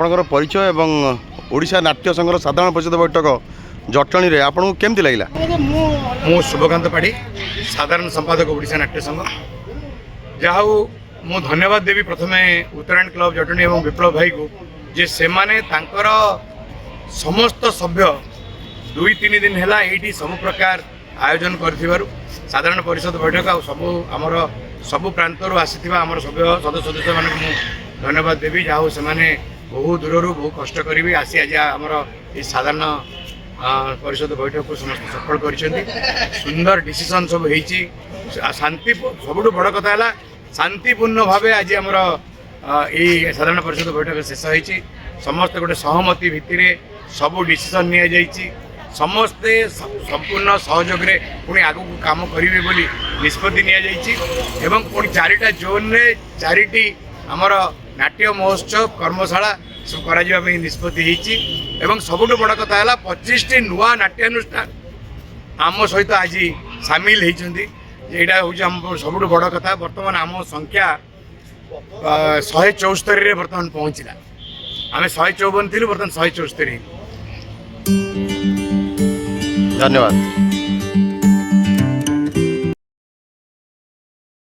आपणकर परिचय एवं ओडिशा नाट्य संघर साधारण परिषद बैठक जटणी रे आपन केमती लगिला? मु शुभकांत पाढ़ी साधारण संपादक ओडिशा नाट्य संघ। जाऊ मु धन्यवाद देवी प्रथमे उत्तरायण क्लब जटणी एवं विप्लव भाई को जे से माने तांकर समस्त सभ्य 2-3 दिन है ये सब प्रकार आयोजन कर साधारण परिषद बैठक आ सबु प्रांतर आसीथिबा आमर सभ्य सदस्य मान धन्यवाद देवी। जाऊ से माने बहु दूर बहु कष्ट करी आसी आज आमर ये साधारण परिषद बैठक को समस्त सफल कर सुंदर डिसीजन सब होती शांति सबुठ बड़ कथा है शांतिपूर्ण भाव आज आमर ये साधारण परिषद बैठक शेष होती समस्त गोटे सहमति भित्तिर सबू डिसीजन नि समस्ते संपूर्ण सहयोग रे पुणी आगु काम करेंगे बोली निष्पत्ति नि पुणी 4टा जोन रे 4टी आमर नाट्य महोत्सव कर्मशाला सब कर निष्पत्ति होती सबुठ बड़ कथा है 25टी नुआ नाट्यानुष्ठान आम सहित आज सामिल होती यहाँ हूँ सबुठ बड़ कथा। बर्तमान आम संख्या 174 बर्तमान पहुँचला आम 154 थी बर्तमान 174। धन्यवाद।